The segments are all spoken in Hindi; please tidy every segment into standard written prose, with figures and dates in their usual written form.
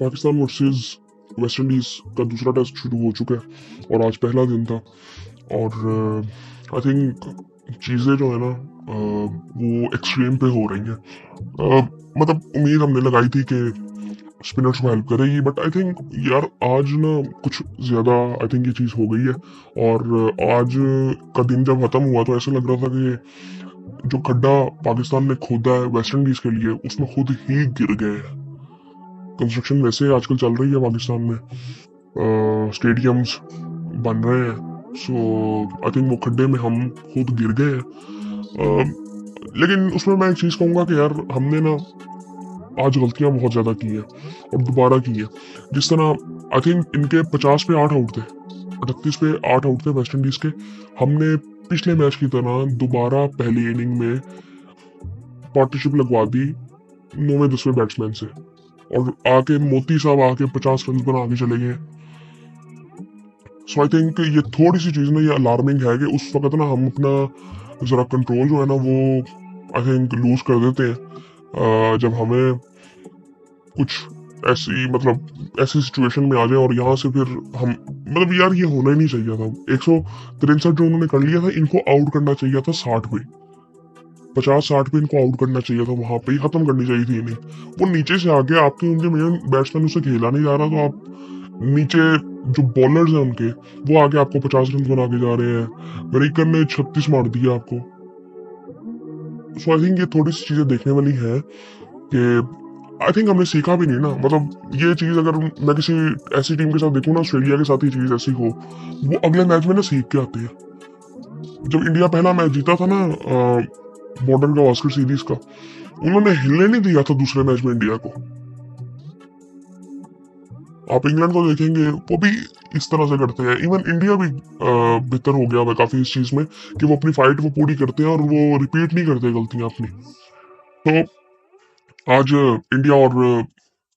पाकिस्तान वर्सेस वेस्ट इंडीज का दूसरा टेस्ट शुरू हो चुका है और आज पहला दिन था। और आई थिंक चीज़ें जो है ना वो एक्सट्रीम पे हो रही हैं। मतलब उम्मीद हमने लगाई थी कि स्पिनर्स को हेल्प करेगी, बट आई थिंक यार आज ना कुछ ज़्यादा आई थिंक ये चीज़ हो गई है। और आज का दिन जब खत्म हुआ तो ऐसा लग रहा था कि जो खड्डा पाकिस्तान ने खोदा है वेस्ट इंडीज के लिए उसमें खुद ही गिर गए हैं। कंस्ट्रक्शन वैसे आजकल चल रही है पाकिस्तान में, स्टेडियम्स बन रहे हैं, सो आई थिंक वो खड्डे में हम खुद गिर गए हैं। लेकिन उसमें मैं एक चीज़ कहूँगा कि यार हमने ना आज गलतियाँ बहुत ज़्यादा की हैं और दोबारा की हैं। जिस तरह आई थिंक इनके 50 पे 8 आउट थे, 38 पे 8 आउट थे वेस्ट इंडीज़ के। हमने पिछले मैच की तरह दोबारा पहली इनिंग में पार्टनरशिप लगवा दी 9वें 10वें बैट्समैन से, और आके मोती साहब आके 50 रन बना के चले गए। सो आई थिंक ये थोड़ी सी चीज़ ना ये अलार्मिंग है कि उस वक्त ना हम अपना ज़रा कंट्रोल जो है ना वो आई थिंक लूज कर देते हैं जब हमें कुछ ऐसी सिचुएशन में आ जाए और यहाँ से फिर हम मतलब यार ये होना ही नहीं चाहिए था। 163 जो उन्होंने कर लिया था, इनको आउट करना चाहिए था 60 पे, 50-60 पे इनको आउट करना चाहिए था, वहां पे ही खत्म करनी चाहिए थी इन्हें। वो नीचे से आके आपके उनके मेन बैट्समैन उसे खेला नहीं जा रहा, तो आप नीचे जो बॉलर्स हैं उनके वो आगे आपको 50 रन बना के जा रहे हैं। वेरिकर ने 36 मार दिया आपको। सो आई थिंक ये थोड़ी सी चीजें देखने वाली है कि आई थिंक हमने सीखा भी नहीं ना। मतलब ये चीज अगर मैं किसी ऐसी टीम के साथ देखूँ ना, ऑस्ट्रेलिया के साथ ही चीज ऐसी हो, वो अगले मैच में ना सीख के आते हैं। जब इंडिया पहला मैच जीता था ना मॉडर्न गावस्कर सीरीज का, उन्होंने हिलने नहीं दिया था दूसरे मैच में इंडिया को। आप इंग्लैंड को देखेंगे वो भी इस तरह से करते हैं। इवन इंडिया भी बेहतर हो गया है काफी इस चीज में कि वो अपनी फाइट वो पूरी करते हैं और वो रिपीट नहीं करते गलतियां अपनी। तो आज इंडिया और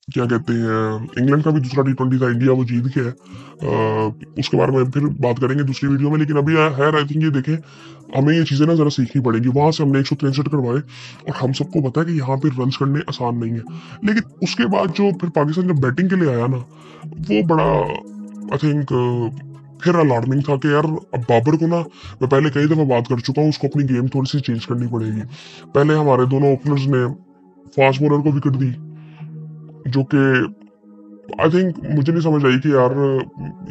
क्या कहते हैं इंग्लैंड का भी दूसरा T20 था, इंडिया वो जीत गया है। उसके बारे में फिर बात करेंगे दूसरी वीडियो में। लेकिन अभी है आई थिंक ये देखें, हमें ये चीजें ना जरा सीखनी पड़ेगी। वहां से हमने 163 करवाए और हम सबको पता है कि यहाँ पे रन करने आसान नहीं है। लेकिन उसके बाद जो फिर पाकिस्तान जब बैटिंग के लिए आया ना, वो बड़ा आई थिंक फिर अलार्मिंग था कि यार अब बाबर को ना, मैं पहले कई दफा बात कर चुका हूँ, उसको अपनी गेम थोड़ी सी चेंज करनी पड़ेगी। पहले हमारे दोनों ओपनर्स ने फास्ट बॉलर को विकेट दी, जो कि आई थिंक मुझे नहीं समझ आई कि यार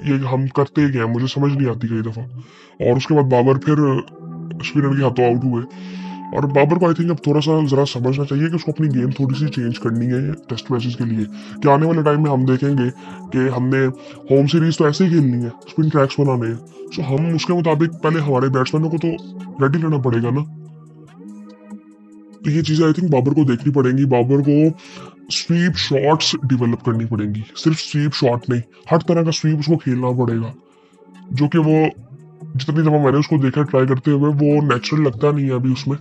ये हम करते क्या, मुझे समझ नहीं आती कई दफा। और उसके बाद बाबर फिर स्पिनर के हाथों आउट हुए। और बाबर को आई थिंक अब थोड़ा सा जरा समझना चाहिए कि उसको अपनी गेम थोड़ी सी चेंज करनी है टेस्ट मैचेस के लिए, कि आने वाले टाइम में हम देखेंगे कि हमने होम सीरीज तो ऐसे ही खेलनी है, स्पिन ट्रैक्स बनाने हैं। सो हम उसके मुताबिक पहले हमारे बैट्समैनों को तो रेडी रहना पड़ेगा ना। तो ये चीजें आई थिंक बाबर को देखनी पड़ेंगी। बाबर को स्वीप शॉट्स डेवलप करनी पड़ेंगी, सिर्फ स्वीप शॉट नहीं, हर तरह का स्वीप उसको खेलना पड़ेगा, जो कि वो जितनी दफा मैंने उसको देखा ट्राई करते हुए वो नेचुरल लगता नहीं है अभी उसमें।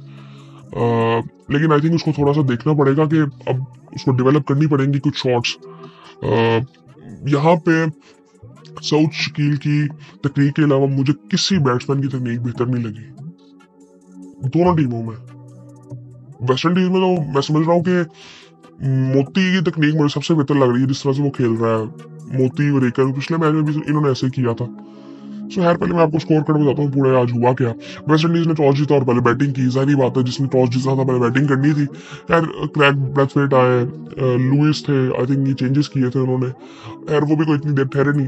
लेकिन आई थिंक उसको थोड़ा सा देखना पड़ेगा कि अब उसको डेवलप करनी पड़ेंगी कुछ शॉट्स। यहाँ पे साउथ शकील की तकनीक के अलावा मुझे किसी बैट्समैन की तकनीक बेहतर नहीं लगी दोनों टीमों में। वेस्ट इंडीज में तो मैं समझ रहा हूँ कि मोती की तकनीक मुझे सबसे बेहतर लग रही है, जिस तरह से वो खेल रहा है। मोती और रेकर पिछले मैच में भी इन्होंने ऐसे किया था। सो यार पहले मैं आपको स्कोर कार्ड बताता हूँ पूरा आज हुआ क्या। वेस्ट इंडीज ने टॉस जीता और पहले बैटिंग की। जाहिर बात है जिसने टॉस जीता था पहले बैटिंग करनी थी यार। क्रैग ब्रैथवेट आए, लुइस थे, आई थिंक ये चेंजेस किए थे उन्होंने यार, वो भी कोई इतनी देर ठहरे नहीं।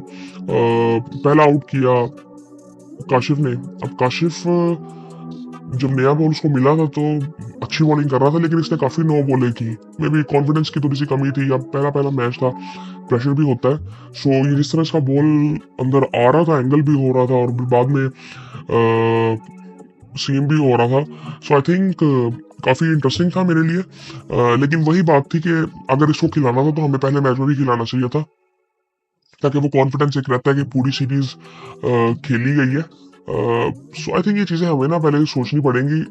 पहला आउट किया काशिफ ने। अब काशिफ जब नया बॉल उसको मिला था तो अच्छी बॉलिंग कर रहा था, लेकिन इसने काफी नो बॉलें की। मे भी कॉन्फिडेंस की थोड़ी सी कमी थी, अब पहला मैच था, प्रेशर भी होता है। सो ये जिस तरह इसका बॉल अंदर आ रहा था, एंगल भी हो रहा था और बाद में सीम भी हो रहा था। सो आई थिंक काफी इंटरेस्टिंग था मेरे लिए। लेकिन वही बात थी कि अगर इसको खिलाना था तो हमें पहले मैच में भी खिलाना चाहिए था, ताकि वो कॉन्फिडेंस एक रहता है कि पूरी सीरीज खेली गई है। सो आई थिंक ये चीज़ें हमें ना पहले सोचनी पड़ेंगी।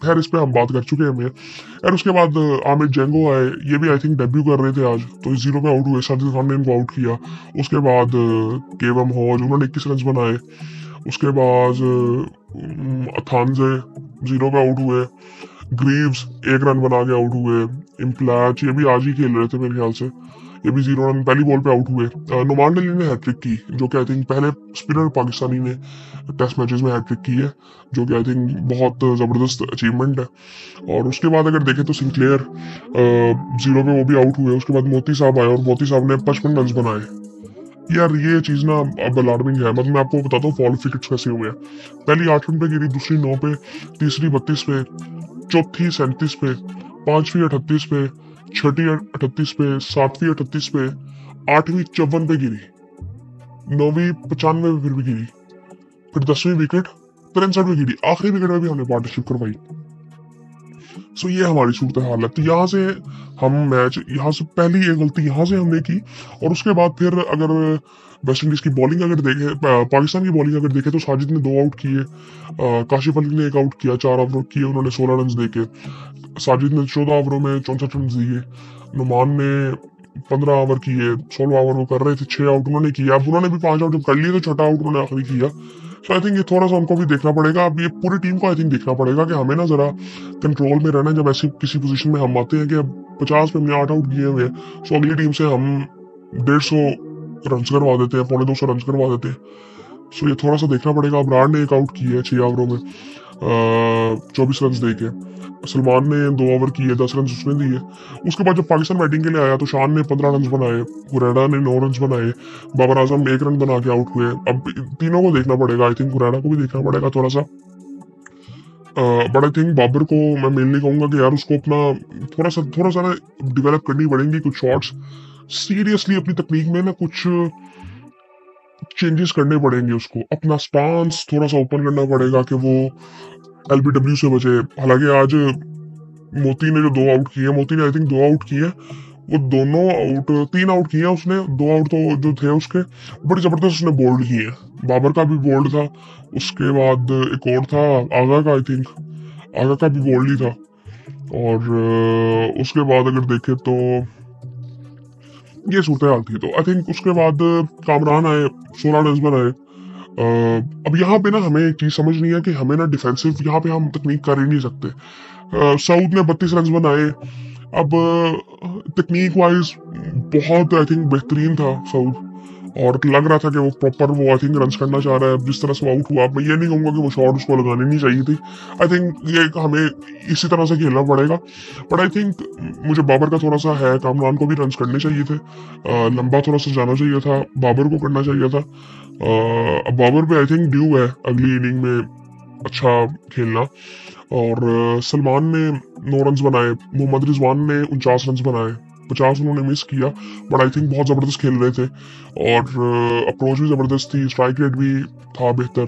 खैर इस पे हम बात कर चुके हैं हमें यार। उसके बाद आमिर जेंगो आए, ये भी आई थिंक डेब्यू कर रहे थे आज, तो 0 पे आउट हुए। साजिद खान ने इनको आउट किया। उसके बाद केवम हॉज उन्होंने 21 रन बनाए। उसके बाद अथानजे 0 पे आउट हुए। ग्रीव्स 1 रन बना के आउट हुए। इम्प्लैच ये भी आज ही खेल रहे थे मेरे ख्याल से, ये भी 0 रन पहली बॉल पे आउट हुए। नुमान अली ने हैट्रिक की, जो कि आई थिंक पहले स्पिनर पाकिस्तानी ने टेस्ट मैचेस में हैट्रिक की है, जो कि आई थिंक बहुत ज़बरदस्त अचीवमेंट है। और उसके बाद अगर देखें तो सिंक्लेयर 0 पे वो भी आउट हुए। उसके बाद मोती साहब आए और मोती साहब ने 55 रन बनाए। यार ये चीज ना अब अलार्मिंग है। मतलब मैं आपको बताता हूँ फॉल ऑफ विकेट्स कैसे हुए हैं। पहली 8 रन पे गिरी, दूसरी 9 पे, तीसरी 32 पे, चौथी 37 पे, पांचवी 38 पे, छठी 38 पे, सातवीं 38 पे, आठवीं 54 पे गिरी, नौवीं 95 पे फिर भी गिरी, फिर 10वीं विकेट 63 पे गिरी, आखिरी विकेट में भी हमने पार्टनरशिप करवाई। सो ये हमारी सूरत हाल है। तो यहाँ से हम मैच, यहाँ से पहली ये गलती यहाँ से हमने की। और उसके बाद फिर अगर वेस्ट इंडीज की बॉलिंग अगर देखें, पाकिस्तान की बॉलिंग अगर देखें, तो साजिद ने 2 आउट किए, काशिफ अली ने 1 आउट किया, 4 ओवर किए उन्होंने 16 रन देके। साजिद ने 14 ओवरों में 64 रन दिए। नुमान ने 15 ओवर किए, 16 ओवर वो कर रहे थे, 6 आउट उन्होंने किया। अब उन्होंने भी 5 आउट जब कर लिए तो छठा आउट उन्होंने आखिरी किया। तो आई थिंक ये थोड़ा सा उनको भी देखना पड़ेगा। अब ये पूरी टीम को आई थिंक देखना पड़ेगा कि हमें ना जरा कंट्रोल में रहना है। जब ऐसी किसी पोजीशन में हम आते हैं कि अब 50 पे हमने 8 आउट किए हुए हैं, तो अगली टीम से हम 150 रन करवा देते हैं, 250 रन करवा देते हैं। सो ये थोड़ा सा देखना पड़ेगा। अबरार ने 1 आउट किया है 6 ओवरों में 24 रन दे के। सलमान ने 2 ओवर किए, 10 रन उसने दिए। उसके बाद जब पाकिस्तान बैटिंग के लिए आया तो शान ने 15 रन बनाए, हुरैरा ने 9 रन बनाए, बाबर आजम 1 रन बना के आउट हुए। अब तीनों को देखना पड़ेगा। आई थिंक हुरैरा को भी देखना पड़ेगा थोड़ा सा। बट आई थिंक बाबर को मैं मेनली कहूंगा कि यार उसको अपना थोड़ा सा ना डिवेलप करनी पड़ेंगी कुछ शॉट्स। सीरियसली अपनी तकनीक में ना कुछ चेंजेस करने पड़ेंगे। उसको अपना स्टांस थोड़ा सा ओपन करना पड़ेगा कि वो एलबीडब्ल्यू से बचे। हालांकि आज मोती ने जो 2 आउट किए, मोती ने आई थिंक 2 आउट किए, वो दोनों आउट 3 आउट किए उसने, 2 आउट तो जो थे उसके बड़ी जबरदस्त उसने बोल्ड किए। बाबर का भी बोल्ड था, उसके बाद एक और था आगा का, आई थिंक आगा का भी बोल्ड ही था। और उसके बाद अगर देखे तो ये सूरत हाल थी। तो आई थिंक उसके बाद कामरान आए, 16 रन बनाए। अब यहाँ पे ना हमें एक चीज समझ नहीं है कि हमें ना डिफेंसिव यहाँ पे हम तकनीक कर ही नहीं सकते। साउथ ने 32 रन बनाए। अब तकनीक वाइज बहुत आई थिंक बेहतरीन था साउथ, और लग रहा था कि वो प्रॉपर वो आई थिंक रन करना चाह रहा है। जिस तरह से आउट हुआ, मैं ये नहीं कहूंगा कि वो शॉट उसको लगानी नहीं चाहिए थी। आई थिंक ये हमें इसी तरह से खेलना पड़ेगा। बट आई थिंक मुझे बाबर का थोड़ा सा है, कामरान को भी रन करने चाहिए थे, लंबा थोड़ा सा जाना चाहिए था, बाबर को करना चाहिए था। अब बाबर पे आई थिंक ड्यू है अगली इनिंग में अच्छा खेलना। और सलमान ने 9 रन बनाए, मोहम्मद रिजवान ने 49 रन बनाए, 50 उन्होंने मिस किया। बट आई थिंक बहुत ज़बरदस्त खेल रहे थे, और अप्रोच भी ज़बरदस्त थी, स्ट्राइक रेट भी था बेहतर,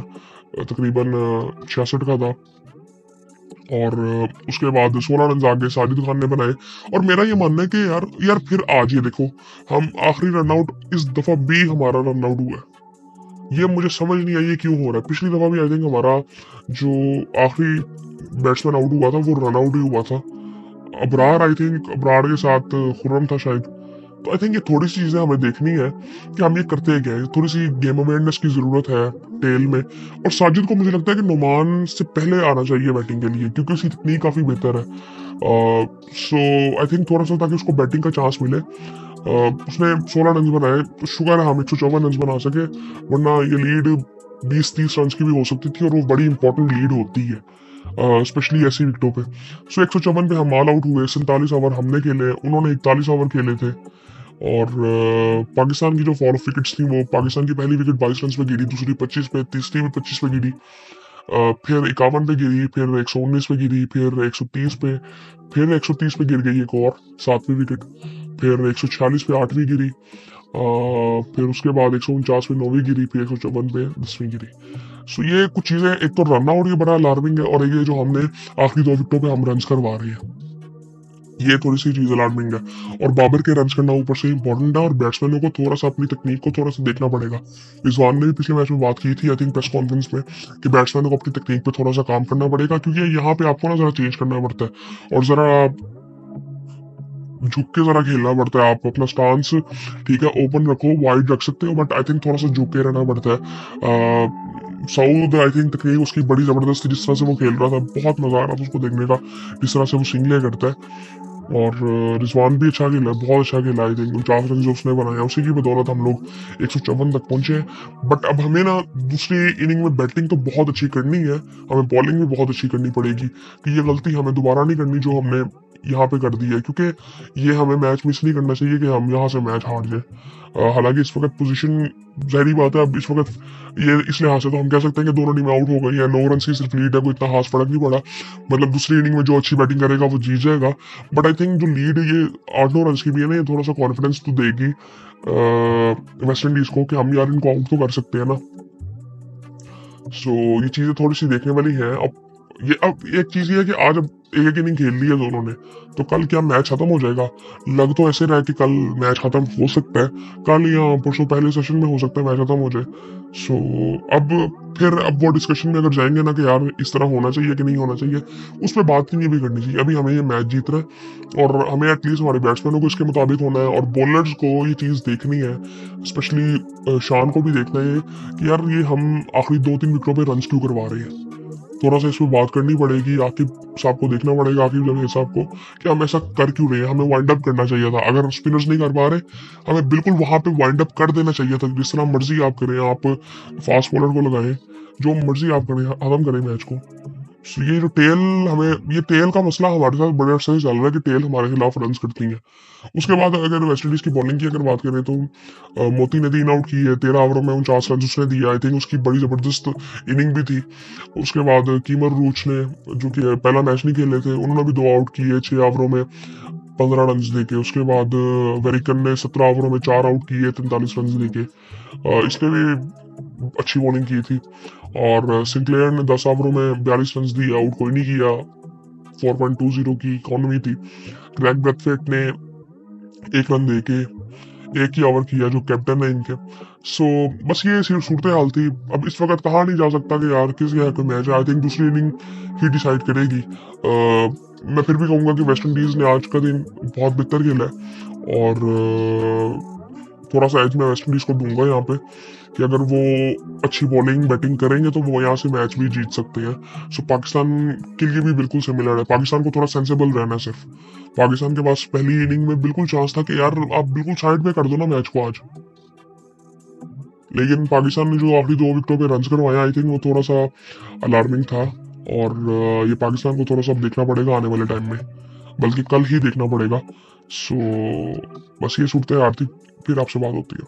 तकरीबन 66 का था। और उसके बाद 16 रन आगे साजिद खान ने बनाए। और मेरा ये मानना है कि यार फिर आज ये देखो, हम आखिरी रन आउट इस दफ़ा भी हमारा रन आउट हुआ है। ये मुझे समझ नहीं आई ये क्यों हो रहा है। पिछली दफा भी आई थिंक हमारा जो आखिरी बैट्समैन आउट हुआ था वो रन आउट ही हुआ था। अबरार आई थिंक अबरार के साथ खुर्रम था शायद। तो आई थिंक ये थोड़ी सी चीजें हमें देखनी है कि हम ये करते क्या है। थोड़ी सी गेम अवेयरनेस की जरूरत है टेल में। और साजिद को मुझे लगता है कि नुमान से पहले आना चाहिए बैटिंग के लिए, क्योंकि उसकी तकनीक काफी बेहतर है। सो आई थिंक थोड़ा सा ताकि उसको बैटिंग का चांस मिले। उसने 16 रन बनाए, तो शुक्र है हम 154 रन बना सके, वरना ये लीड 20-30 रन की भी हो सकती थी, और वो बड़ी इंपॉर्टेंट लीड होती है स्पेशली ऐसी विकेटों पे। सो 154 पे हम ऑल आउट हुए। 47 ओवर हमने खेले, उन्होंने 41 ओवर खेले थे। और पाकिस्तान की जो फॉल ऑफ विकेट्स थी, वो पाकिस्तान की पहली विकेट 22 रन पे गिरी, दूसरी 25 पे, तीसरी भी 25 पे गिरी, फिर 51 पे गिरी, फिर 119 पे गिरी, फिर 130 पे, फिर 130 पे गिर गई एक और 7वीं विकेट, फिर 146 पे 8वीं गिरी, फिर उसके बाद 149 पे 9वीं गिरी, फिर 154 पे 10वीं गिरी। सो ये कुछ चीजें, एक तो रन आउट ये बड़ा अलार्मिंग है, और ये जो हमने आखिरी 2 विकेटों पे हम रन करवा रहे हैं, ये थोड़ी सी चीज अलार्मिंग है। और बाबर के रन करना ऊपर से इंपॉर्टेंट है, और बैट्समैनों को थोड़ा सा अपनी तकनीक को थोड़ा सा देखना पड़ेगा। रिजवान ने भी पिछले मैच में बात की थी आई थिंक प्रेस कॉन्फ्रेंस में, कि बैट्समैनों को अपनी तकनीक पे थोड़ा सा काम करना पड़ेगा, क्योंकि यहाँ पे आपको ना जरा चेंज करना पड़ता है, और जरा झुक के जरा खेलना पड़ता है। आप अपना स्टांस ठीक है ओपन रखो, वाइड रख सकते हो, बट आई थिंक थोड़ा सा झुक के रहना पड़ता है। साउथ आई थिंक तकनीक उसकी बड़ी जबरदस्त थी, जिस तरह से वो खेल रहा था बहुत मजा आ रहा था उसको देखने का, जिस तरह से वो सिंगले करता है। और रिजवान भी अच्छा खेला, बहुत अच्छा खेला। आई थिंक 49 रन जो उसने बनाया उसी की बदौलत हम लोग 154 तक पहुंचे हैं। बट अब हमें ना दूसरी इनिंग में बैटिंग तो बहुत अच्छी करनी है, हमें बॉलिंग भी बहुत अच्छी करनी पड़ेगी कि ये गलती हमें दोबारा नहीं करनी जो हमने यहाँ पे कर दी है, क्योंकि ये हमें मैच मिस नहीं करना चाहिए कि हम यहाँ से मैच हार जाए। हालांकि इस वक्त पोजीशन जाहिर बात है, अब इस वक्त ये इस लिहाज से तो हम कह सकते हैं कि दोनों टीमें आउट हो गई हैं, 9 रन की सिर्फ लीड है, कोई इतना खास फर्क नहीं पड़ा। मतलब दूसरी इनिंग में जो अच्छी बैटिंग करेगा वो जीत जाएगा। बट आई थिंक जो लीड ये 8-9 रन की भी है ना, ये थोड़ा सा कॉन्फिडेंस तो देगी वेस्ट इंडीज को कि हम यार इनको आउट तो कर सकते हैं ना। सो ये चीजें थोड़ी सी देखने वाली हैं। अब एक चीज ये है कि आज अब एक इनिंग खेल ली है दोनों ने, तो कल क्या मैच खत्म हो जाएगा? लग तो ऐसे रहा है कि कल मैच खत्म हो सकता है, कल या परसों पहले सेशन में हो सकता है मैच खत्म हो जाए। सो अब अब वो डिस्कशन में अगर जाएंगे ना कि यार इस तरह होना चाहिए कि नहीं होना चाहिए, उस पर बात नहीं भी करनी चाहिए। अभी हमें ये मैच जीतना है और हमें एटलीस्ट हमारे बैट्समैनों को इसके मुताबिक होना है और बॉलर्स को ये चीज़ देखनी है, स्पेशली शान को भी देखना है कि यार ये हम आखिरी 2-3 विकेटों पे रन क्यों करवा रहे हैं। थोड़ा सा इस पर बात करनी पड़ेगी, आकिब साहब को देखना पड़ेगा, आकिब जमीर साहब को, कि हम ऐसा कर क्यों रहे हैं। हमें वाइंड अप करना चाहिए था, अगर स्पिनर्स नहीं कर पा रहे हमें बिल्कुल वहां पे वाइंड अप कर देना चाहिए था। जिस तरह मर्जी आप करें, आप फास्ट बॉलर को लगाएं, जो मर्जी आप करें, खत्म करें मैच को। So, ये जो टेल हमें ये टेल का मसला हमारे साथ बड़े अरसे से चल रहा है कि टेल हमारे खिलाफ रन करती है। उसके बाद अगर वेस्ट इंडीज की बॉलिंग की अगर बात करें तो मोती ने 3 आउट की है, 13 ओवरों में 49 रन उसने दिया। आई थिंक उसकी बड़ी जबरदस्त इनिंग भी थी। उसके बाद कीमर रूच ने, जो कि पहला मैच नहीं खेले थे, उन्होंने भी 2 आउट किए 6 ओवरों में 15 रन देके। उसके बाद वेरिकन ने 17 ओवरों में 4 आउट किए 43 रन देके, इसने भी अच्छी बॉलिंग की थी। और सिंक्लेयर ने 10 ओवरों में 42 रन दिए, आउट कोई नहीं किया, 4.20 की इकोनॉमी थी। ग्रेग ब्रेथवेट ने 1 रन देके 1 ही ओवर किया, जो कैप्टन है इनके। सो बस ये सूरत हाल थी। अब इस वक्त कहा नहीं जा सकता कि यार किस यहाँ कोई मैच है। आई थिंक दूसरी इनिंग ही डिसाइड करेगी। मैं फिर भी कहूंगा कि वेस्ट इंडीज ने आज का दिन बहुत बेहतर खेला है और थोड़ा सा एज मैं वेस्ट इंडीज को दूंगा यहाँ पे कि अगर वो अच्छी बॉलिंग बैटिंग करेंगे तो वो यहाँ से मैच भी जीत सकते हैं। सो पाकिस्तान के लिए भी बिल्कुल सिमिलर है। पाकिस्तान को थोड़ा सेंसेबल रहना है। सिर्फ पाकिस्तान के पास पहली इनिंग में बिल्कुल चांस था कि यार आप बिल्कुल साइड पे कर दो ना मैच को आज, लेकिन पाकिस्तान ने जो आखिरी 2 विकेटों पे रन करवाया, आई थिंक वो थोड़ा सा अलार्मिंग था। और ये पाकिस्तान को थोड़ा सा देखना पड़ेगा आने वाले टाइम में, बल्कि कल ही देखना पड़ेगा। सो बस ये सूरत हाल थी, फिर आपसे बात होती है।